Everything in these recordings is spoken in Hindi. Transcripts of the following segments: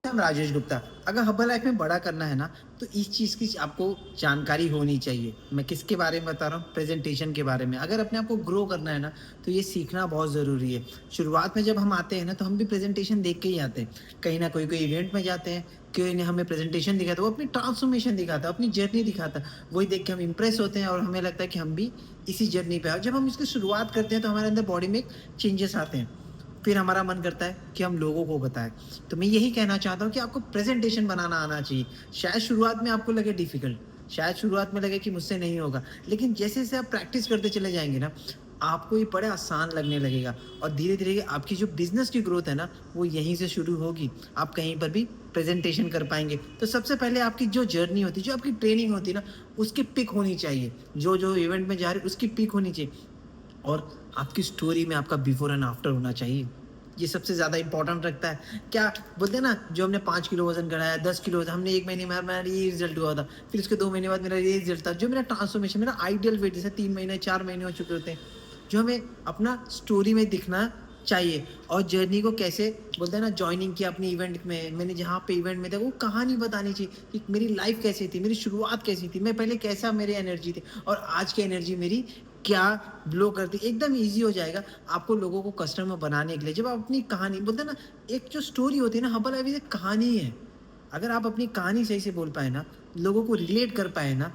हम राजेश गुप्ता। अगर हर्बल लाइफ में बड़ा करना है ना, तो इस चीज़ की आपको जानकारी होनी चाहिए। मैं किसके बारे में बता रहा हूँ? प्रेज़ेंटेशन के बारे में। अगर अपने आप को ग्रो करना है ना, तो ये सीखना बहुत ज़रूरी है। शुरुआत में जब हम आते हैं ना, तो हम भी प्रेज़ेंटेशन देख के ही आते हैं। कहीं न कोई इवेंट में जाते हैं, कोई ने हमें प्रेज़ेंटेशन दिखाता है, वो अपनी ट्रांसफ़ॉर्मेशन दिखाता है, अपनी जर्नी दिखाता है। वही देख के हम इम्प्रेस होते हैं और हमें लगता है कि हम भी इसी जर्नी पे हैं। और जब हम इसकी शुरुआत करते हैं, तो हमारे अंदर बॉडी में एक चेंजेस आते हैं। फिर हमारा मन करता है कि हम लोगों को बताएँ। तो मैं यही कहना चाहता हूँ कि आपको प्रेज़ेंटेशन बनाना आना चाहिए। शायद शुरुआत में आपको लगे डिफ़िकल्ट, शायद शुरुआत में लगे कि मुझसे नहीं होगा, लेकिन जैसे-जैसे आप प्रैक्टिस करते चले जाएँगे ना, आपको ये बड़ा आसान लगने लगेगा और धीरे-धीरे आपकी जो बिज़नेस की ग्रोथ है ना, वो यहीं से शुरू होगी। आप कहीं पर भी प्रेज़ेंटेशन कर पाएँगे। तो सबसे पहले आपकी जो जर्नी होती है, जो आपकी ट्रेनिंग होती है ना, उसकी पिक होनी चाहिए। जो-जो इवेंट में जा रहे हो, उसकी पिक होनी चाहिए। और आपकी स्टोरी में आपका बिफोर एंड आफ्टर होना चाहिए। ये सबसे ज़्यादा इम्पोर्टेंट रखता है। क्या बोलते हैं ना, जो हमने 5 किलो वज़न घटाया, 10 किलो हमने 1 महीने में हमारा ये रिज़ल्ट हुआ था। फिर उसके 2 महीने बाद मेरा ये रिज़ल्ट था। जो मेरा ट्रांसफॉर्मेशन, मेरा आइडियल वेट जैसे 3 महीने, 4 महीने हो चुके होते हैं। जो हमें अपना स्टोरी में दिखना चाहिए और जर्नी को कैसे बोलते हैं ना, जॉइनिंग किया अपनी इवेंट में, मैंने जहाँ पे इवेंट में था, वो कहानी बतानी चाहिए कि मेरी लाइफ़ कैसी थी, मेरी शुरुआत कैसी थी, मैं पहले कैसा मेरी एनर्जी थी और आज की एनर्जी मेरी क्या ब्लो करती है। एकदम ईज़ी हो जाएगा आपको लोगों को कस्टमर बनाने के लिए। जब आप अपनी कहानी बोलते हैं ना, एक जो स्टोरी होती है ना, हर्बल लाइफ एक कहानी ही है। अगर आप अपनी कहानी सही से बोल पाए ना, लोगों को रिलेट कर पाए ना,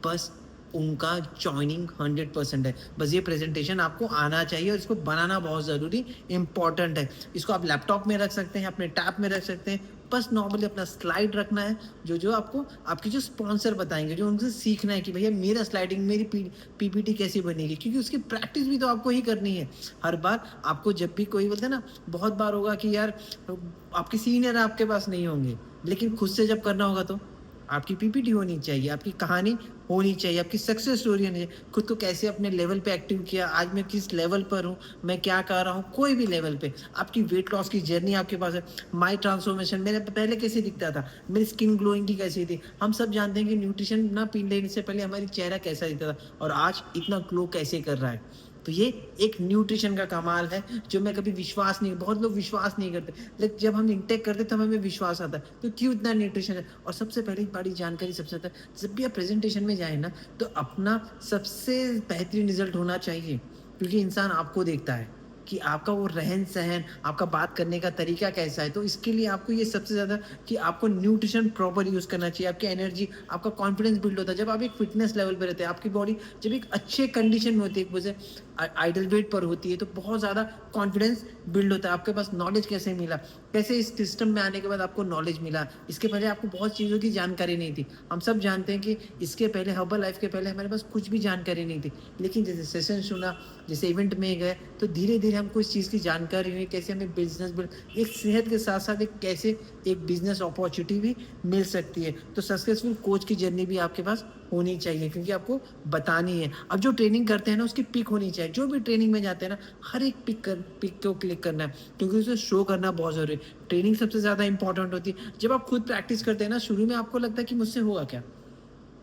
बस उनका जॉइनिंग 100% है। बस ये प्रेज़ेंटेशन आपको आना चाहिए और इसको बनाना बहुत ज़रूरी इम्पोर्टेंट है। इसको आप लैपटॉप में रख सकते हैं, अपने टैब में रख सकते हैं। बस नॉर्मली अपना स्लाइड रखना है, जो-जो आपको आपके जो स्पॉन्सर बताएँगे, जो उनसे सीखना है कि भैया मेरा स्लाइडिंग, मेरी पीपीटी कैसे बनेगी? क्योंकि उसकी प्रैक्टिस भी तो आपको ही करनी है। हर बार आपको जब भी कोई बोलते हैं ना, बहुत बार होगा कि यार आपके सीनियर आपके पास नहीं होंगे, लेकिन खुद से जब करना होगा तो आपकी पीपीटी होनी चाहिए, आपकी कहानी होनी चाहिए, आपकी सक्सेस स्टोरी होनी चाहिए। खुद को कैसे अपने लेवल पे एक्टिव किया, आज मैं किस लेवल पर हूँ, मैं क्या कर रहा हूँ, कोई भी लेवल पे। आपकी वेट लॉस की जर्नी आपके पास है। माय ट्रांसफॉर्मेशन मेरे पहले कैसे दिखता था, मेरी स्किन ग्लोइंग की कैसी थी। हम सब जानते हैं कि न्यूट्रिशन ना पी लेने से पहले हमारी चेहरा कैसा दिखता था और आज इतना ग्लो कैसे कर रहा है। तो ये एक न्यूट्रिशन का कमाल है, जो मैं कभी विश्वास नहीं, बहुत लोग विश्वास नहीं करते, लेकिन जब हम इनटेक करते हैं तब हमें विश्वास आता है, तो क्यों इतना न्यूट्रिशन है। और सबसे पहली बड़ी जानकारी सबसे ज़्यादा, जब भी आप प्रेज़ेंटेशन में जाएँ ना, तो अपना सबसे बेहतरीन रिज़ल्ट होना चाहिए, क्योंकि इंसान आपको देखता है कि आपका वो रहन-सहन, आपका बात करने का तरीका कैसा है। तो इसके लिए आपको ये सबसे ज़्यादा कि आपको न्यूट्रिशन प्रॉपर यूज़ करना चाहिए, आपकी एनर्जी, आपका कॉन्फिडेंस बिल्ड होता है। जब आप एक फिटनेस लेवल पे रहते हैं, आपकी बॉडी जब एक अच्छे कंडीशन में होती है, एक वजह आइडल वेट पर होती है, तो बहुत ज़्यादा कॉन्फिडेंस बिल्ड होता है। आपके पास नॉलेज कैसे मिला, कैसे इस सिस्टम में आने के बाद आपको नॉलेज मिला, इसके पहले आपको बहुत चीज़ों की जानकारी नहीं थी। हम सब जानते हैं कि इसके पहले हर्बल लाइफ के पहले हमारे पास कुछ भी जानकारी नहीं थी, लेकिन जैसे सेशन सुना, जैसे इवेंट में गए, तो धीरे-धीरे हमको इस चीज़ की जानकारी हुई, कैसे हमें बिज़नेस बिल्ड, एक सेहत के साथ-साथ एक कैसे एक बिज़नेस अपॉर्च्युनिटी भी मिल सकती है। तो सक्सेसफुल कोच की जर्नी भी आपके पास होनी चाहिए, क्योंकि आपको बतानी है। अब जो ट्रेनिंग करते हैं ना, उसकी पिक होनी चाहिए। जो भी ट्रेनिंग में जाते हैं ना, हर एक पिक को क्लिक करना है, क्योंकि उसे शो करना बहुत ज़रूरी है। ट्रेनिंग सबसे ज़्यादा इम्पोर्टेंट होती है। जब आप खुद प्रैक्टिस करते हैं ना, शुरू में आपको लगता है कि मुझसे होगा क्या?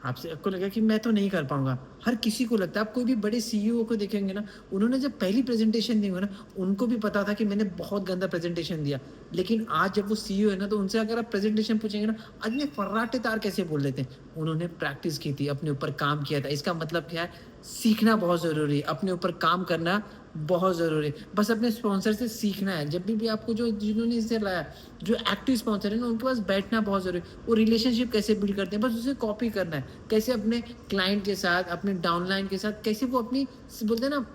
आपसे आपको लगा कि मैं तो नहीं कर पाऊँगा। हर किसी को लगता है, आप कोई भी बड़े सीईओ को देखेंगे ना, उन्होंने जब पहली प्रेज़ेंटेशन दी हो ना, उनको भी पता था कि मैंने बहुत गंदा प्रेज़ेंटेशन दिया। लेकिन आज जब वो सीईओ है ना, तो उनसे अगर आप प्रेज़ेंटेशन पूछेंगे ना, आज इतने फर्राटेदार कैसे बोल लेते हैं? उन्होंने प्रैक्टिस की थी, अपने ऊपर काम किया था। इसका मतलब क्या है? सीखना बहुत ज़रूरी है, अपने ऊपर काम करना बहुत ज़रूरी है। बस अपने स्पॉन्सर से सीखना है। जब भी आपको जो जिन्होंने इसे लाया, जो एक्टिव स्पॉन्सर है ना, उनके पास बैठना बहुत ज़रूरी है। वो रिलेशनशिप कैसे बिल्ड करते हैं, बस उसे कॉपी करना है। कैसे अपने क्लाइंट के साथ, अपने डाउनलाइन के साथ कैसे वो अपनी बोलते हैं ना,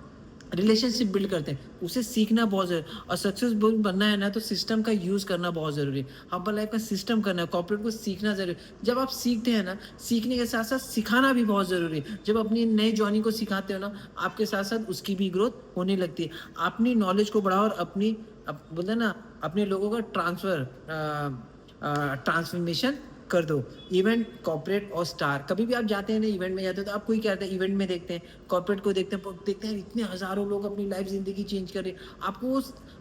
रिलेशनशिप बिल्ड करते हैं, उसे सीखना बहुत ज़रूरी है। और सक्सेसफुल बनना है ना, तो सिस्टम का यूज़ करना बहुत ज़रूरी है। हर्बल लाइफ का सिस्टम करना है, कॉर्पोरेट को सीखना ज़रूरी है। जब आप सीखते हैं ना, सीखने के साथ-साथ सिखाना भी बहुत ज़रूरी है। जब अपनी नए जॉइनिंग को सिखाते हो ना, आपके साथ-साथ उसकी भी ग्रोथ होने लगती है। अपनी नॉलेज को बढ़ाओ और अपनी बोलते हैं ना, अपने लोगों का ट्रांसफॉर्मेशन कर दो। इवेंट, कॉर्पोरेट और स्टार, कभी भी आप जाते हैं ना, इवेंट में जाते हो, तो आप कोई क्या करते हैं, इवेंट में देखते हैं, कॉर्पोरेट को देखते हैं इतने हज़ारों लोग अपनी लाइफ़ ज़िंदगी चेंज कर रहे हैं। आपको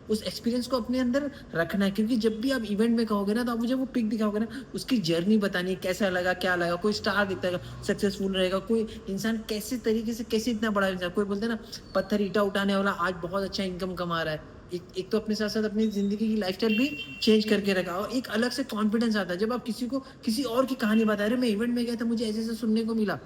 उस एक्सपीरियंस को अपने अंदर रखना है, क्योंकि जब भी आप इवेंट में कहोगे ना, तो आप मुझे वो पिक दिखाओगे ना, उसकी जर्नी बतानी है, कैसा लगा, क्या लगा। कोई स्टार दिखेगा, सक्सेसफुल रहेगा, कोई इंसान कैसे तरीके से कैसे इतना बड़ा इंसान, कोई बोलते हैं ना, पत्थर ईंटा उठाने वाला आज बहुत अच्छा इनकम कमा रहा है। एक एक तो अपने साथ-साथ अपनी ज़िंदगी की लाइफ़स्टाइल भी चेंज करके रखा और एक अलग से कॉन्फिडेंस आता है। जब आप किसी को किसी और की कहानी बता रहे हो, मैं इवेंट में गया था, मुझे ऐसे-ऐसे सुनने को मिला।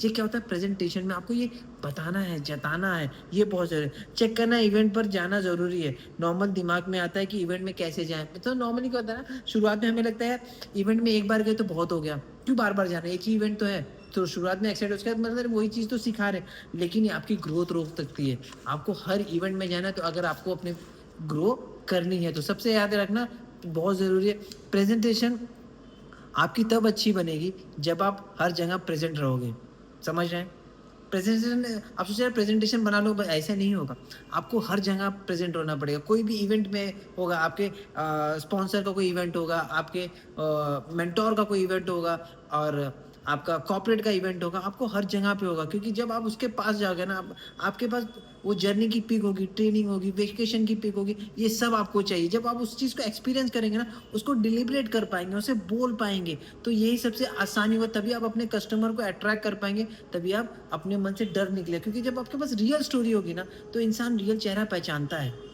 ये क्या होता है प्रेज़ेंटेशन में आपको ये बताना है, जताना है, ये बहुत ज़रूरी है। चेक करना इवेंट पर जाना ज़रूरी है। नॉर्मल दिमाग में आता है कि इवेंट में कैसे जाएँ? तो नॉर्मली क्या होता है ना, शुरुआत में हमें लगता है इवेंट में एक बार गए तो बहुत हो गया, क्यों बार-बार जाना है? एक ही इवेंट तो है। तो शुरुआत में एक्साइट उसके बाद मतलब वही चीज़ तो सिखा रहे हैं, लेकिन ये आपकी ग्रोथ रोक सकती है। आपको हर इवेंट में जाना है तो अगर आपको अपने ग्रो करनी है तो सबसे याद रखना बहुत ज़रूरी है प्रेज़ेंटेशन आपकी तब अच्छी बनेगी जब आप हर जगह प्रेज़ेंट रहोगे। समझ रहे हैं? प्रेज़ेंटेशन आप सोच रहे हैं प्रेज़ेंटेशन बना लो, ब ऐसा नहीं होगा। आपको हर जगह प्रेज़ेंट होना पड़ेगा। कोई भी इवेंट में होगा, आपके स्पॉन्सर का कोई इवेंट होगा, आपके मेंटर का कोई इवेंट होगा और आपका कॉर्पोरेट का इवेंट होगा, आपको हर जगह पे होगा क्योंकि जब आप उसके पास जाओगे ना, आप आपके पास वो जर्नी की पिक होगी, ट्रेनिंग होगी, वेकेशन की पिक होगी, ये सब आपको चाहिए। जब आप उस चीज़ को एक्सपीरियंस करेंगे ना, उसको डिलिब्रेट कर पाएँगे, उसे बोल पाएँगे, तो यही सबसे आसानी होगा, तभी आप अपने कस्टमर को अट्रैक्ट कर पाएँगे, तभी आप अपने मन से डर निकले क्योंकि जब आपके पास रियल स्टोरी होगी ना, तो इंसान रियल चेहरा पहचानता है।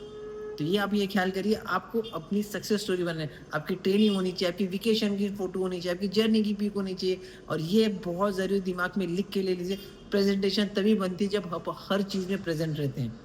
तो ये आप ये ख़्याल करिए आपको अपनी सक्सेस स्टोरी बनानी है। आपकी ट्रेनिंग होनी चाहिए, आपकी वेकेशन की फ़ोटो होनी चाहिए, आपकी जर्नी की पिक होनी चाहिए और ये बहुत ज़रूरी दिमाग में लिख के ले लीजिए। प्रेज़ेंटेशन तभी बनती है जब आप हर चीज़ में प्रेज़ेंट रहते हैं।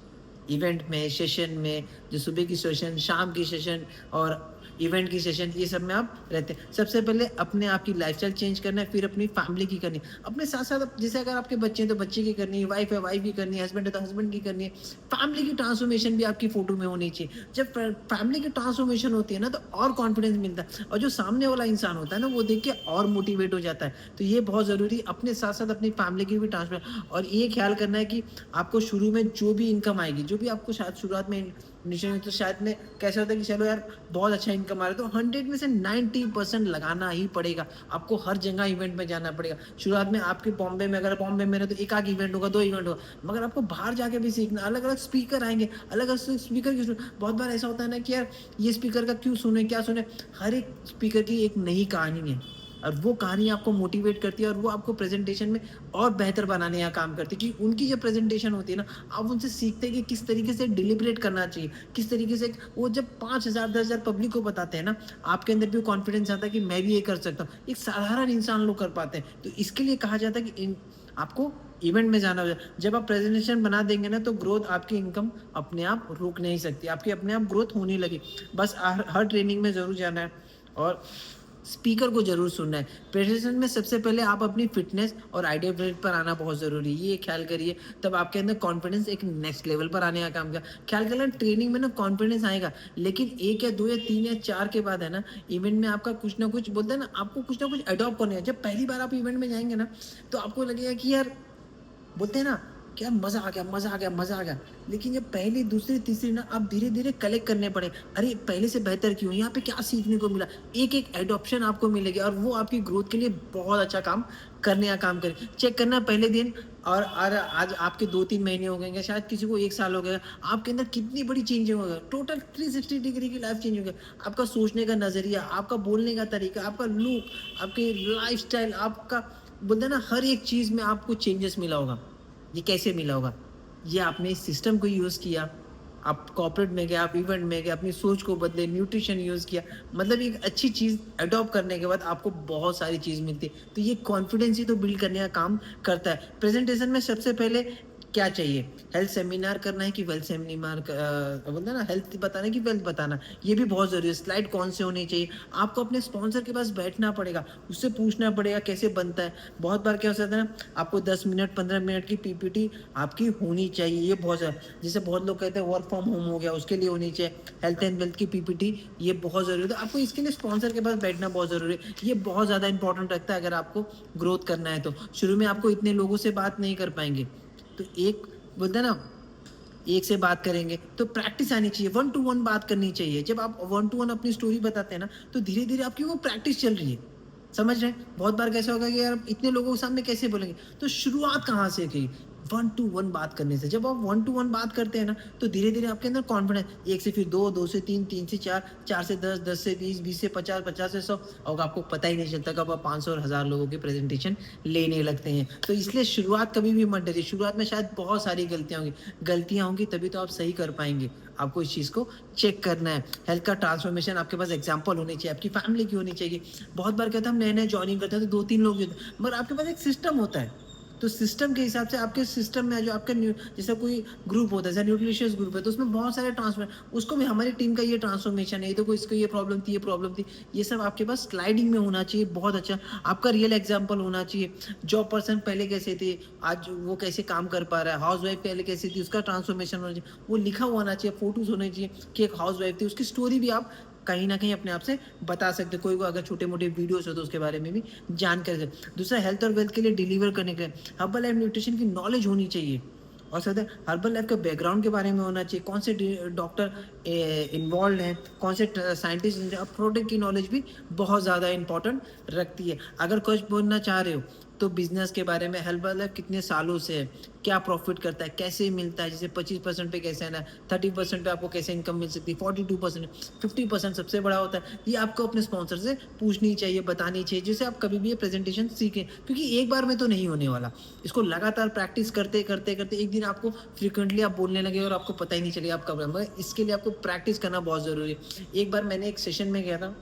इवेंट में, सेशन में, जो सुबह की सेशन, शाम की सेशन और इवेंट की सेशन ये सब में आप रहते हैं। सबसे पहले अपने आप की लाइफ़स्टाइल चेंज करना है, फिर अपनी फैमिली की करनी है। अपने साथ-साथ अब जैसे अगर आपके बच्चे हैं तो बच्चे की करनी है, वाइफ़ है वाइफ़ की करनी है, हस्बैंड है तो हस्बैंड की करनी है। फैमिली की ट्रांसफॉर्मेशन भी आपकी फ़ोटो में होनी चाहिए। जब फैमिली की ट्रांसफॉर्मेशन होती है ना तो और कॉन्फिडेंस मिलता है और जो सामने वाला इंसान होता है ना वो देख के और मोटिवेट हो जाता है। तो ये बहुत ज़रूरी है अपने साथ-साथ अपनी फैमिली की भी ट्रांसफर और ये ख़्याल करना है कि आपको शुरू में जो भी इनकम आएगी, जो भी आपको शायद शुरुआत में इनिशियल में तो शायद में कैसा होता है कि चलो यार बहुत अच्छा इनकम आ रहा है तो 100 में से 90% लगाना ही पड़ेगा। आपको हर जगह इवेंट में जाना पड़ेगा। शुरुआत में आपके बॉम्बे में अगर बॉम्बे में रहे तो 1 आध इवेंट होगा, 2 इवेंट होगा। मगर आपको बाहर जाके भी सीखना, अलग-अलग स्पीकर आएँगे, अलग-अलग स्पीकर की बहुत बार ऐसा होता है ना कि यार ये स्पीकर का क्यों सुने, क्या सुने? हर एक स्पीकर की एक नई कहानी है। और वो कहानी आपको मोटिवेट करती है और वो आपको प्रेज़ेंटेशन में और बेहतर बनाने का काम करती है कि उनकी जब प्रेज़ेंटेशन होती है ना, आप उनसे सीखते हैं कि किस तरीके से डिलिब्रेट करना चाहिए, किस तरीके से वो जब 5,000 10,000 पब्लिक को बताते हैं ना, आपके अंदर भी वो कॉन्फिडेंस आता है कि मैं भी ये कर सकता हूँ। एक साधारण इंसान लोग कर पाते हैं। तो इसके लिए कहा जाता है कि इन आपको इवेंट में जाना होगा। जब आप प्रेज़ेंटेशन बना देंगे ना, तो ग्रोथ आपकी इनकम अपने आप रुक नहीं सकती। आपकी अपने आप ग्रोथ होने लगी। बस हर ट्रेनिंग में ज़रूर जाना है और स्पीकर को ज़रूर सुनना है। प्रेज़ेंटेशन में सबसे पहले आप अपनी फ़िटनेस और आइडिया ब्रेक पर आना बहुत ज़रूरी है। ये ख़्याल करिए, तब आपके अंदर कॉन्फिडेंस एक नेक्स्ट लेवल पर आने का काम किया। ख़्याल कर लेना ट्रेनिंग में ना कॉन्फिडेंस आएगा, लेकिन 1 या 2 या 3 या 4 के बाद है ना, इवेंट में आपका कुछ ना कुछ बोलते हैं ना, आपको कुछ ना कुछ एडॉप्ट करना है। जब पहली बार आप इवेंट में जाएँगे ना, तो आपको लगेगा कि यार बोलते हैं ना क्या मज़ा आ गया, मज़ा आ गया, मज़ा आ गया। लेकिन जब पहली, दूसरी, तीसरी ना आप धीरे-धीरे कलेक्ट करने पड़े। अरे! पहले से बेहतर क्यों? यहाँ पे क्या सीखने को मिला? एक-एक एडॉप्शन आपको मिलेगी और वो आपकी ग्रोथ के लिए बहुत अच्छा काम करने का काम करे। चेक करना पहले दिन और आज आपके 2-3 महीने हो गए हैं, शायद किसी को 1 साल हो गया। आपके अंदर कितनी बड़ी चेंजिंग हो गई। टोटल 360 डिग्री की लाइफ़ चेंज हो गई। आपका सोचने का नज़रिया, आपका बोलने का तरीका, आपका लुक, आपकी लाइफ़स्टाइल, आपका बोलते हैं ना हर एक चीज़ में आपको चेंजेस मिला होगा। ये कैसे मिला होगा? ये आपने इस सिस्टम को यूज़ किया, आप कॉर्पोरेट में गए, आप इवेंट में गए, अपनी सोच को बदले, न्यूट्रिशन यूज़ किया। मतलब एक अच्छी चीज़ अडॉप्ट करने के बाद आपको बहुत सारी चीज़ मिलती है। तो ये कॉन्फिडेंस ही तो बिल्ड करने का काम करता है। प्रेज़ेंटेशन में सबसे पहले क्या चाहिए? हेल्थ सेमिनार करना है कि वेल्थ सेमिनार बोलते हैं ना हेल्थ बताना है कि वेल्थ बताना, ये भी बहुत ज़रूरी है। स्लाइड कौन से होनी चाहिए? आपको अपने स्पॉन्सर के पास बैठना पड़ेगा, उससे पूछना पड़ेगा कैसे बनता है। बहुत बार क्या हो जाता है ना, आपको 10 मिनट, 15 मिनट की पीपीटी आपकी होनी चाहिए, ये बहुत ज़्यादा जैसे बहुत लोग कहते हैं वर्क फ्रॉम होम हो गया, उसके लिए होनी चाहिए। हेल्थ एंड वेल्थ की पीपीटी ये बहुत ज़रूरी है। तो आपको इसके लिए स्पॉन्सर के पास बैठना बहुत ज़रूरी है। ये बहुत ज़्यादा इंपॉर्टेंट रखता है अगर आपको ग्रोथ करना है तो। शुरू में आपको इतने लोगों से बात नहीं कर पाएँगे। तो एक बोलते हैं ना, एक से बात करेंगे तो प्रैक्टिस आनी चाहिए, 1 टू 1 बात करनी चाहिए। जब आप 1 टू 1 अपनी स्टोरी बताते हैं ना, तो धीरे-धीरे आपकी वो प्रैक्टिस चल रही है। समझ रहे हैं? बहुत बार कैसा होगा कि यार इतने लोगों के सामने कैसे बोलेंगे? तो शुरुआत कहाँ से की? 1 टू 1 बात करने से। जब आप 1 टू 1 बात करते हैं ना, तो धीरे-धीरे आपके अंदर कॉन्फिडेंस 1 से फिर 2, 2 से 3, 3 से 4, 4 से 10, 10 से 20, 20 से 50, 50 से 100 और आपको पता ही नहीं चलता कब आप 500 और 1000 लोगों की प्रेज़ेंटेशन लेने लगते हैं। तो इसलिए शुरुआत कभी भी मत डरिए। शुरुआत में शायद बहुत सारी गलतियाँ होंगी तभी तो आप सही कर पाएँगे। आपको इस चीज़ को चेक करना है। हेल्थ का ट्रांसफॉर्मेशन आपके पास एग्जांपल होनी चाहिए, आपकी फैमिली की होनी चाहिए। बहुत बार क्या होता है, हम नए-नए जॉइनिंग करते हैं तो 2-3 लोग ही होते हैं, मगर आपके पास एक सिस्टम होता है। तो सिस्टम के हिसाब से आपके सिस्टम में जो आपका जैसे कोई ग्रुप होता है, जैसे न्यूट्रिशियस ग्रुप है, तो उसमें बहुत सारे ट्रांसफर, उसको भी हमारी टीम का ये ट्रांसफॉर्मेशन है, ये देखो इसको ये प्रॉब्लम थी, ये प्रॉब्लम थी। ये सब आपके पास स्लाइडिंग में होना चाहिए, बहुत अच्छा। आपका रियल एग्जांपल होना चाहिए। जॉब पर्सन पहले कैसे थे, आज वो कैसे काम कर पा रहा है, हाउस वाइफ पहले कैसी थी, उसका ट्रांसफॉर्मेशन होना चाहिए। वो लिखा हुआ होना चाहिए, फोटोज होने चाहिए कि एक हाउस वाइफ थी, उसकी स्टोरी भी आप कहीं न कहीं अपने आप से बता सकते हो। कोई अगर छोटे-मोटे वीडियोज़ हो तो उसके बारे में भी जानकारी दे। दूसरा, हेल्थ और वेल्थ के लिए डिलीवर करने के लिए हर्बल एंड न्यूट्रिशन की नॉलेज होनी चाहिए। और साथ ही हर्बल लाइफ के बैकग्राउंड के बारे में होना चाहिए, कौन से डॉक्टर इन्वॉल्व हैं, कौन से साइंटिस्ट, और प्रोडक्ट की नॉलेज भी बहुत ज़्यादा इंपॉर्टेंट रखती है। अगर कुछ बोलना चाह रहे हो तो बिजनेस के बारे में, हर्बल लाइफ कितने सालों से है, क्या प्रॉफिट करता है, कैसे मिलता है, जैसे 25% पे कैसे आना है, 30% पे आपको कैसे इनकम मिल सकती है, 42%, 50% सबसे बड़ा होता है। ये आपको अपने स्पॉन्सर से पूछनी चाहिए, बतानी चाहिए, जिससे आप कभी भी ये प्रेजेंटेशन सीखें, क्योंकि एक बार में तो नहीं होने वाला। इसको लगातार प्रैक्टिस करते करते करते एक दिन आपको फ्रिक्वेंटली आप बोलने लगे और आपको पता ही नहीं चलेगा आप कब, मगर इसके लिए आपको प्रैक्टिस करना बहुत ज़रूरी है। एक बार मैंने एक सेशन में गया था,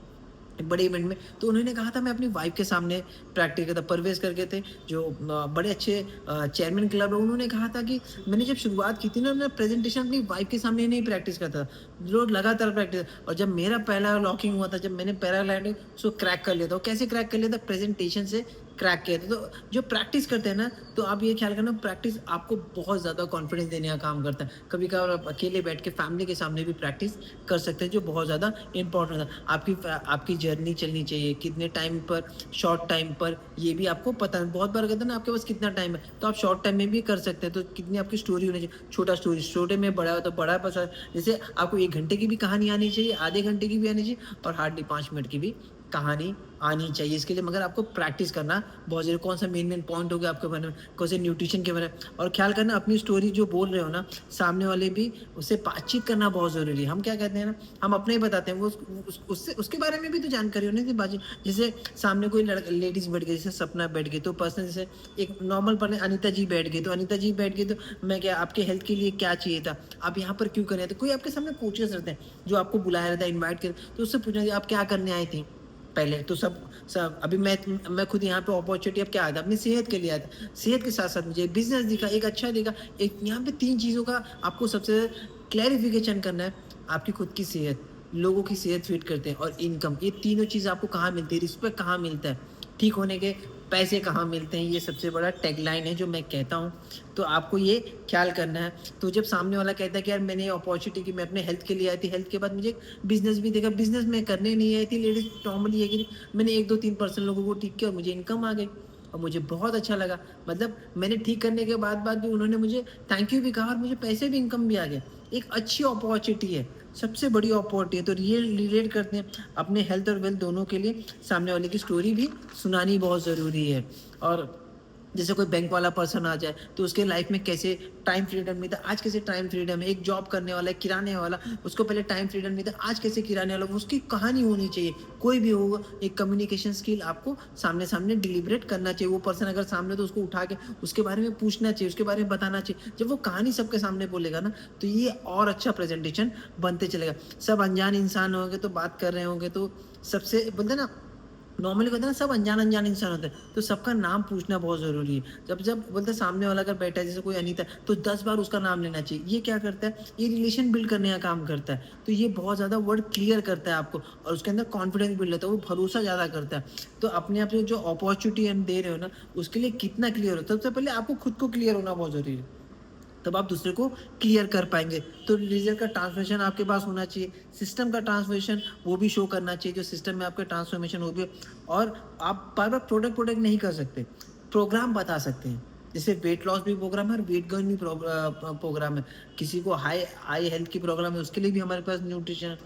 एक बड़े इवेंट में, तो उन्होंने कहा था मैं अपनी वाइफ के सामने प्रैक्टिस करता। परवेज़ करके थे जो बड़े अच्छे चेयरमैन क्लब है, उन्होंने कहा था कि मैंने जब शुरुआत की थी ना, मैं प्रेजेंटेशन अपनी वाइफ के सामने नहीं प्रैक्टिस करता था, रोज़ लगातार प्रैक्टिस। और जब मेरा पहला लॉकिंग हुआ था, जब मैंने पैराग्लाइडिंग उसको क्रैक कर लिया था। और कैसे क्रैक कर लिया था? प्रेजेंटेशन से क्रैक किया था। तो जो प्रैक्टिस करते हैं ना, तो आप ये ख्याल करना, प्रैक्टिस आपको बहुत ज़्यादा कॉन्फिडेंस देने का काम करता है। कभी-कभार आप अकेले बैठ के फैमिली के सामने भी प्रैक्टिस कर सकते हैं, जो बहुत ज़्यादा इम्पोर्टेंट होता है। आपकी जर्नी चलनी चाहिए, कितने टाइम पर, शॉर्ट टाइम पर, ये भी आपको पता है। बहुत बार कहते हैं ना आपके पास कितना टाइम है, तो आप शॉर्ट टाइम में भी कर सकते हैं। तो कितनी आपकी स्टोरी होनी चाहिए, छोटा स्टोरी, छोटे में बड़ा हो तो बड़ा पसंद। जैसे आपको 1 घंटे की भी कहानी आनी चाहिए, आधे घंटे की भी आनी चाहिए, और हार्डली 5 मिनट की भी कहानी आनी चाहिए। इसके लिए मगर आपको प्रैक्टिस करना बहुत ज़रूरी है। कौन सा मेन पॉइंट हो गया आपके बारे में, कौन से न्यूट्रिशन के बारे में, और ख्याल करना अपनी स्टोरी जो बोल रहे हो ना, सामने वाले भी उससे बातचीत करना बहुत ज़रूरी है। हम क्या कहते हैं ना, हम अपने ही बताते हैं, वो उससे उसके बारे में भी तो जानकारी होनी चाहिए बातचीत। जैसे सामने कोई लेडीज़ बैठ गई, जैसे सपना बैठ गई, तो पर्सन जैसे एक नॉर्मल पर्सन, अनीता जी बैठ गई, तो अनीता जी बैठ गई, तो मैं क्या, आपके हेल्थ के लिए क्या चाहिए था, आप यहाँ पर क्यों कर रहे हैं? तो कोई आपके सामने कोचेस रहते हैं जो आपको बुलाया रहता है, इन्वाइट कर, तो उससे पूछना चाहिए आप क्या करने आई थी पहले। तो सब अभी मैं खुद यहाँ पे अपॉर्चुनिटी, अब क्या आया था, अपनी सेहत के लिए आया था। सेहत के साथ साथ मुझे बिजनेस दिखा, एक अच्छा दिखा। एक यहाँ पे 3 चीज़ों का आपको सबसे क्लैरिफिकेशन करना है। आपकी खुद की सेहत, लोगों की सेहत फिट करते हैं, और इनकम, ये तीनों चीज़ आपको कहाँ मिलती है, रिस्पेक्ट कहाँ मिलता है, ठीक होने के पैसे कहाँ मिलते हैं, ये सबसे बड़ा टैगलाइन है जो मैं कहता हूँ। तो आपको ये ख्याल करना है। तो जब सामने वाला कहता है कि यार मैंने अपॉर्चुनिटी की, मैं अपने हेल्थ के लिए आई थी, हेल्थ के बाद मुझे बिज़नेस भी देखा, बिज़नेस में करने नहीं आई थी, लेडीज़ नॉर्मली है कि नहीं, मैंने 1, 2, 3% लोगों को ठीक किया और मुझे इनकम आ गई, और मुझे बहुत अच्छा लगा। मतलब मैंने ठीक करने के बाद भी उन्होंने मुझे थैंक यू भी कहा, और मुझे पैसे भी, इनकम भी आ गया। एक अच्छी अपॉर्चुनिटी है, सबसे बड़ी अपॉर्चुनिटी है। तो रिलेट करते हैं अपने हेल्थ और वेल्थ दोनों के लिए, सामने वाले की स्टोरी भी सुनानी बहुत ज़रूरी है। और जैसे कोई बैंक वाला पर्सन आ जाए, तो उसके लाइफ में कैसे टाइम फ्रीडम मिलता है, आज कैसे टाइम फ्रीडम है। एक जॉब करने वाला है, किराने वाला, उसको पहले टाइम फ्रीडम मिलता है, आज कैसे किराने वाला, उसकी कहानी होनी चाहिए। कोई भी होगा, एक कम्युनिकेशन स्किल आपको सामने सामने डिलीबरेट करना चाहिए। वो पर्सन अगर सामने, तो उसको उठा के उसके बारे में पूछना चाहिए, उसके बारे में बताना चाहिए। जब वो कहानी सबके सामने बोलेगा ना, तो ये और अच्छा प्रेजेंटेशन बनते चलेगा। सब अनजान इंसान होंगे तो बात कर रहे होंगे, तो सबसे बोलते हैं ना, नॉर्मली कहते हैं ना, सब अनजान इंसान होते हैं, तो सबका नाम पूछना बहुत ज़रूरी है। जब जब बोलते हैं सामने वाला अगर बैठा है, जैसे कोई अनीता है, तो 10 बार उसका नाम लेना चाहिए। ये क्या करता है, ये रिलेशन बिल्ड करने का काम करता है। तो ये बहुत ज़्यादा वर्ड क्लियर करता है आपको, और उसके अंदर कॉन्फिडेंस बिल्ड होता है, वो भरोसा ज़्यादा करता है। तो अपने आप से जो अपॉर्चुनिटी हम दे रहे हो ना, उसके लिए कितना क्लियर हो, सबसे पहले आपको खुद को क्लियर होना बहुत ज़रूरी है, तब आप दूसरे को क्लियर कर पाएँगे। तो रिज़ल्ट का ट्रांसफॉर्मेशन आपके पास होना चाहिए, सिस्टम का ट्रांसफॉर्मेशन वो भी शो करना चाहिए, जो सिस्टम में आपके ट्रांसफॉर्मेशन हो भी। और आप बार-बार प्रोडक्ट नहीं कर सकते, प्रोग्राम बता सकते हैं। जैसे वेट लॉस भी प्रोग्राम है और वेट गेन भी प्रोग्राम है। किसी को हाई हाई हेल्थ की प्रॉब्लम है, उसके लिए भी हमारे पास न्यूट्रिशन,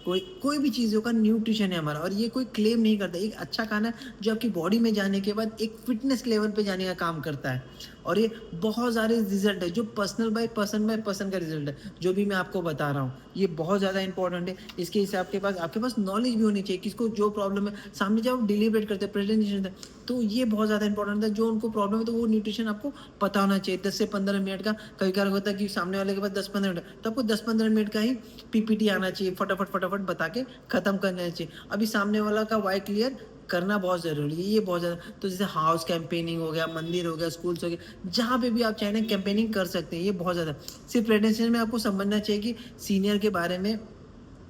कोई कोई भी चीज़ों का न्यूट्रिशन है हमारा। और ये कोई क्लेम नहीं करता, एक अच्छा खाना जो आपकी बॉडी में जाने के बाद एक फिटनेस लेवल पे जाने का काम करता है। और ये बहुत सारे रिजल्ट है जो बाय पर्सन का रिजल्ट है, जो भी मैं आपको बता रहा हूँ, ये बहुत ज़्यादा इंपॉर्टेंट है। इसके हिसाब के पास आपके पास नॉलेज भी होनी चाहिए, किसको जो प्रॉब्लम है सामने जब आप डिलीबरेट करते हैं, प्रेजेंटेशन है, तो ये बहुत ज़्यादा इंपॉर्टेंट है। जो उनको प्रॉब्लम है तो वो न्यूट्रिशन आपको पता होना चाहिए। 10 से 15 मिनट का कभी कभार होता है कि सामने वाले के पास 10-15 मिनट है, तो आपको 10-15 मिनट का ही पीपीटी आना चाहिए, फटाफट फटाफट बता के खत्म करना चाहिए। अभी सामने वाला का वाई क्लियर करना बहुत ज़रूरी है, ये बहुत ज़्यादा। तो जैसे हाउस कैंपेनिंग हो गया, मंदिर हो गया, स्कूल्स हो गया, जहाँ पे भी आप चाहें ना कैंपेनिंग कर सकते हैं, ये बहुत ज़्यादा। सिर्फ प्रेजेंटेशन में आपको समझना चाहिए कि सीनियर के बारे में,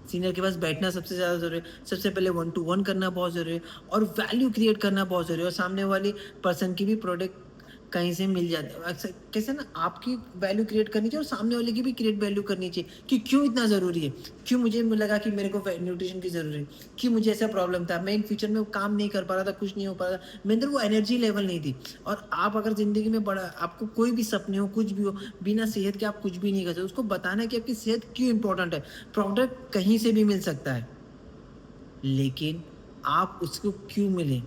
सीनियर के पास बैठना सबसे ज़्यादा ज़रूरी है। सबसे पहले 1 टू 1 करना बहुत ज़रूरी है और वैल्यू क्रिएट करना बहुत ज़रूरी है, और सामने वाली पर्सन की भी प्रोडक्ट कहीं से मिल जाता है। अक्सर कैसे ना आपकी वैल्यू क्रिएट करनी चाहिए और सामने वाले की भी क्रिएट वैल्यू करनी चाहिए कि क्यों इतना ज़रूरी है, क्यों मुझे लगा कि मेरे को न्यूट्रिशन की ज़रूरत है, क्यों मुझे ऐसा प्रॉब्लम था, मैं इन फ्यूचर में वो काम नहीं कर पा रहा था, कुछ नहीं हो पा रहा था, मेरे अंदर वो एनर्जी लेवल नहीं थी। और आप अगर ज़िंदगी में बड़ा, आपको कोई भी सपने हो, कुछ भी हो, बिना सेहत के आप कुछ भी नहीं कर सकते। उसको बताना है कि आपकी सेहत क्यों इंपॉर्टेंट है। प्रोडक्ट कहीं से भी मिल सकता है, लेकिन आप उसको क्यों मिले,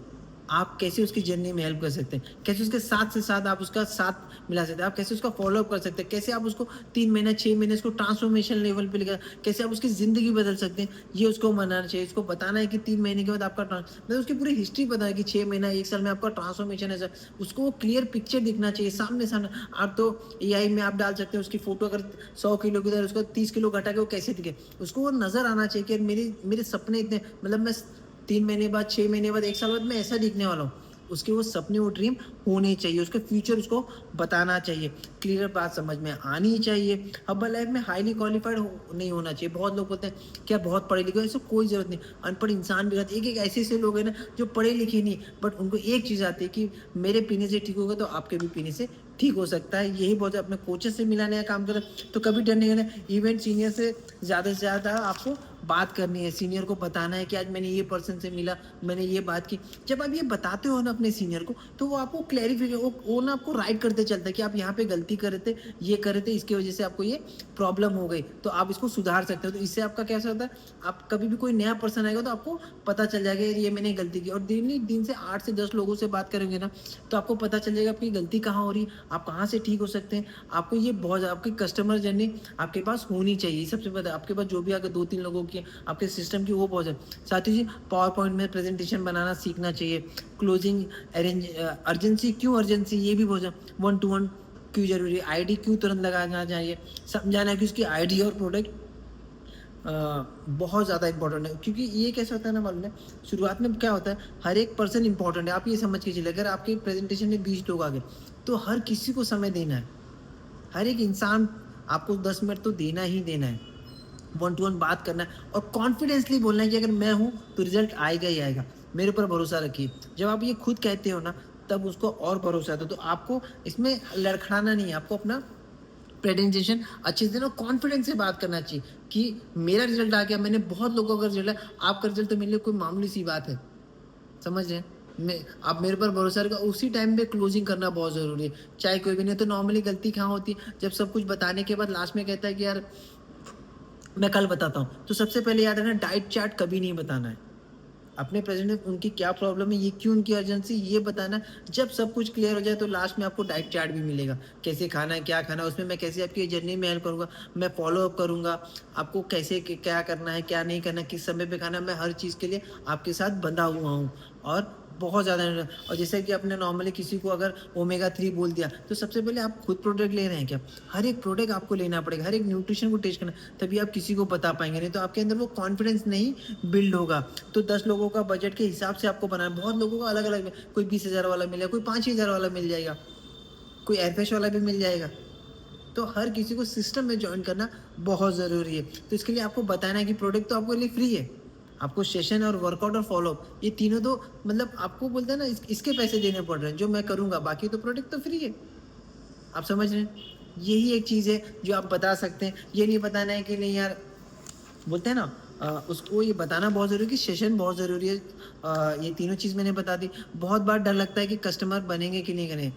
आप कैसे उसकी जर्नी में हेल्प कर सकते हैं, कैसे उसके साथ से साथ आप उसका साथ मिला सकते हैं, आप कैसे उसका फॉलोअप कर सकते हैं, कैसे आप उसको 3 महीने 6 महीने उसको ट्रांसफॉर्मेशन लेवल पे लेकर, कैसे आप उसकी ज़िंदगी बदल सकते हैं, ये उसको मनाना चाहिए। उसको बताना है कि 3 महीने के बाद आपका मतलब उसकी पूरी हिस्ट्री पता है कि 6 महीना 1 साल में आपका ट्रांसफॉर्मेशन है सर। उसको वो क्लियर पिक्चर दिखना चाहिए सामने सामने। आप तो एआई में आप डाल सकते हैं उसकी फोटो, अगर 100 किलो की तरह उसको 30 किलो घटा के वो कैसे दिखे, उसको वो नजर आना चाहिए कि मेरे सपने इतने, मतलब मैं 3 महीने बाद, 6 महीने बाद, 1 साल बाद मैं ऐसा दिखने वाला हूँ। उसके वो सपने, वो ड्रीम होने चाहिए, उसके फ्यूचर उसको बताना चाहिए, क्लियर बात समझ में आनी चाहिए। अब लाइफ में हाईली क्वालिफाइड नहीं होना चाहिए। बहुत लोग होते हैं क्या बहुत पढ़े लिखे, ऐसे कोई ज़रूरत नहीं। अनपढ़ इंसान भी रहते, एक एक ऐसे ऐसे लोग हैं ना जो पढ़े लिखे नहीं, बट उनको एक चीज़ आती है कि मेरे पीने से ठीक होगा तो आपके भी पीने से ठीक हो सकता है। यही बहुत अपने कोचेस से मिलाने का काम करें तो कभी डर नहीं करना। इवेंट सीनियर से ज़्यादा आपको बात करनी है, सीनियर को बताना है कि आज मैंने ये पर्सन से मिला, मैंने ये बात की। जब आप ये बताते हो ना अपने सीनियर को, तो वो आपको क्लैरिफिकेशन, वो ना आपको राइट करते चलता है कि आप यहाँ पे गलती कर रहे थे, ये कर रहे थे, इसकी वजह से आपको ये प्रॉब्लम हो गई, तो आप इसको सुधार सकते हो। तो इससे आपका कैसा होता है, आप कभी भी कोई नया पर्सन आएगा तो आपको पता चल जाएगा ये मैंने गलती की। और दिन से 8 से 10 लोगों से बात करेंगे ना, तो आपको पता चल जाएगा आपकी गलती कहाँ हो रही है, आप कहाँ से ठीक हो सकते हैं। आपको ये बहुत, आपकी कस्टमर जर्नी आपके पास होनी चाहिए। सबसे पहले आपके पास जो भी अगर 2-3 लोगों की आपके सिस्टम की, वो बहुत है। साथ ही पावर पॉइंट में प्रेजेंटेशन बनाना सीखना चाहिए। क्लोजिंग अरेंज, अर्जेंसी क्यों अर्जेंसी, ये भी बहुत है। 1 टू 1 क्यों जरूरी है, आईडी क्यों तुरंत लगाना चाहिए, समझाना कि उसकी आईडी और प्रोडक्ट बहुत ज़्यादा इंपॉर्टेंट है। क्योंकि ये कैसा होता है ना, मालूम है शुरुआत में क्या होता है, हर एक पर्सन इंपॉर्टेंट है। आप ये समझ के चलिए, अगर आपके प्रेजेंटेशन में 20 लोग आ गए तो हर किसी को समय देना है, हर एक इंसान आपको 10 मिनट तो देना ही देना है। 1 टू 1 बात करना है और कॉन्फिडेंसली बोलना है कि अगर मैं हूँ तो रिजल्ट आएगा ही आएगा, मेरे ऊपर भरोसा रखिए। जब आप ये खुद कहते हो ना, तब उसको और भरोसा आता है। तो आपको इसमें लड़खड़ाना नहीं है, आपको अपना प्रेजेंटेशन अच्छे से ना कॉन्फिडेंस से बात करना चाहिए कि मेरा रिजल्ट आ गया, मैंने बहुत लोगों का रिजल्ट है, आपका रिजल्ट तो मेरे लिए कोई मामूली सी बात है। समझ रहे हैं, मैं, आप मेरे पर भरोसा रखो। उसी टाइम पे क्लोजिंग करना बहुत ज़रूरी है, चाहे कोई भी नहीं। तो नॉर्मली गलती कहाँ होती है, जब सब कुछ बताने के बाद लास्ट में कहता है कि यार मैं कल बताता हूँ। तो सबसे पहले याद रखना, डाइट चार्ट कभी नहीं बताना है। अपने प्रेजेंट में उनकी क्या प्रॉब्लम है, ये क्यों उनकी अर्जेंसी, ये बताना। जब सब कुछ क्लियर हो जाए तो लास्ट में आपको डाइट चार्ट भी मिलेगा, कैसे खाना है, क्या खाना है, उसमें मैं कैसे आपकी जर्नी में हेल्प करूँगा, मैं फॉलो अप करूँगा, आपको कैसे क्या करना है, क्या नहीं करना, किस समय पे खाना है। मैं हर चीज़ के लिए आपके साथ बंधा हुआ हूँ। और बहुत ज़्यादा, और जैसे कि आपने नॉर्मली किसी को अगर ओमेगा 3 बोल दिया, तो सबसे पहले आप खुद प्रोडक्ट ले रहे हैं क्या, हर एक प्रोडक्ट आपको लेना पड़ेगा, हर एक न्यूट्रिशन को टेस्ट करना, तभी आप किसी को बता पाएंगे। नहीं तो आपके अंदर वो कॉन्फिडेंस नहीं बिल्ड होगा। तो 10 लोगों का बजट के हिसाब से आपको बनाना, बहुत लोगों का अलग अलग, कोई 20,000 वाला मिलेगा, कोई 5,000 वाला मिल जाएगा, कोई एयरफ्रेश वाला भी मिल जाएगा। तो हर किसी को सिस्टम में ज्वाइन करना बहुत ज़रूरी है। तो इसके लिए आपको बताना है कि प्रोडक्ट तो आपके लिए फ्री है, आपको सेशन और वर्कआउट और फॉलोअप, ये तीनों तो मतलब आपको बोलते हैं ना, इसके पैसे देने पड़ रहे हैं, जो मैं करूँगा, बाकी तो प्रोडक्ट तो फ्री है। आप समझ रहे हैं, यही एक चीज़ है जो आप बता सकते हैं। ये नहीं बताना है कि नहीं यार, बोलते हैं ना, उसको ये बताना बहुत ज़रूरी है कि सेशन बहुत ज़रूरी है। ये तीनों चीज़ मैंने बता दी। बहुत बार डर लगता है कि कस्टमर बनेंगे कि नहीं बने,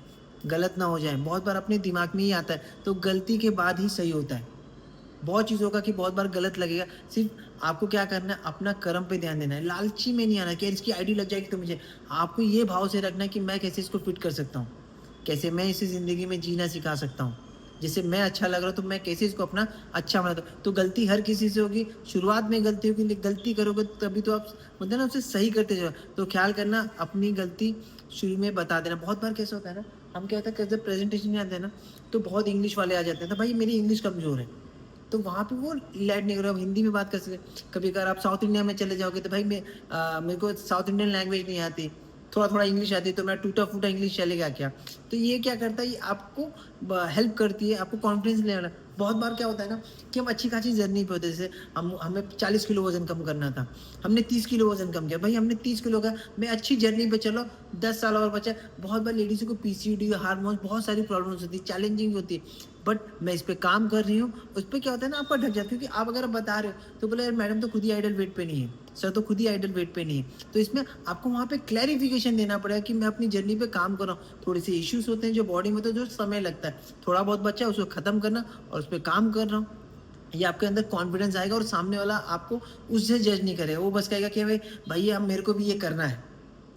गलत ना हो जाए, बहुत बार अपने दिमाग में ही आता है, तो गलती के बाद ही सही होता है। बहुत चीज़ों का कि बहुत बार गलत लगेगा, सिर्फ आपको क्या करना है, अपना कर्म पे ध्यान देना है, लालची में नहीं आना कि यार इसकी आईडी लग जाएगी तो मुझे, आपको ये भाव से रखना है कि मैं कैसे इसको फिट कर सकता हूँ, कैसे मैं इसे ज़िंदगी में जीना सिखा सकता हूँ। जैसे मैं अच्छा लग रहा हूँ तो मैं कैसे इसको अपना अच्छा बनाता हूँ। तो गलती हर किसी से होगी, शुरुआत में गलती होगी, लेकिन गलती करोगे तभी तो आप बोलते हैं ना उसे सही करते जाओ। तो ख़्याल करना अपनी गलती शुरू में बता देना। बहुत बार कैसा होता है ना, हम क्या होता है कि जब प्रेज़ेंटेशन में आते हैं ना, तो बहुत इंग्लिश वाले आ जाते हैं, तो भाई मेरी इंग्लिश कमज़ोर है। तो वहाँ पे वो लैड नहीं करो, अब हिंदी में बात कर सकते हैं। कभी अगर आप साउथ इंडिया में चले जाओगे तो भाई मेरे को साउथ इंडियन लैंग्वेज नहीं आती, थोड़ा-थोड़ा इंग्लिश आती है, तो मैं टूटा-फूटा इंग्लिश चलेगा क्या? तो ये क्या करता है, ये आपको ब हेल्प करती है, आपको कॉन्फिडेंस लेवल। बहुत बार क्या होता है ना कि हम अच्छी खासी जर्नी पे होते हैं, जैसे हमें 40 किलो वज़न कम करना था, हमने 30 किलो वज़न कम किया। भाई हमने 30 किलो का मैं अच्छी जर्नी पे चलो, 10 साल और बचा है। बहुत बार लेडीज़ों को पीसीओडी, हार्मोन्स बहुत सारी प्रॉब्लम्स होती है, चैलेंजिंग होती है। बट मैं इस पे काम कर रही हूँ, उस पे क्या होता है ना आपका ढक जाता है, क्योंकि आप अगर आप बता रहे हो तो बोले यार मैडम तो खुद ही आइडल वेट पे नहीं है, सर तो खुद ही आइडल वेट पे नहीं है। तो इसमें आपको वहाँ पे क्लैरिफिकेशन देना पड़ेगा कि मैं अपनी जर्नी पे काम कर रहा हूँ। थोड़े से इश्यूज़ होते हैं जो बॉडी में, तो जो समय लगता है, थोड़ा बहुत बचा है उसको ख़त्म करना और उस पे काम कर रहा हूँ। ये आपके अंदर कॉन्फिडेंस आएगा और सामने वाला आपको उससे जज नहीं करेगा। वो बस कहेगा कि भाई भैया मेरे को भी ये करना है,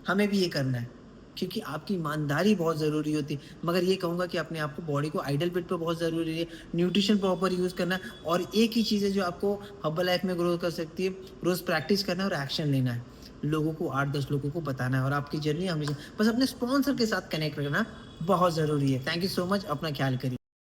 हमें भी ये करना है। क्योंकि आपकी ईमानदारी बहुत ज़रूरी होती है। मगर ये कहूँगा कि अपने आप को बॉडी को आइडल वेट पे बहुत ज़रूरी है, न्यूट्रिशन प्रॉपर यूज़ करना है और एक ही चीज़ है जो आपको हर्बल लाइफ में ग्रो कर सकती है, रोज़ प्रैक्टिस करना है और एक्शन लेना है। लोगों को 8-10 लोगों को बताना है और आपकी जर्नी हमेशा बस अपने स्पॉन्सर के साथ कनेक्ट रखना बहुत ज़रूरी है। थैंक यू सो मच, अपना ख्याल करिए।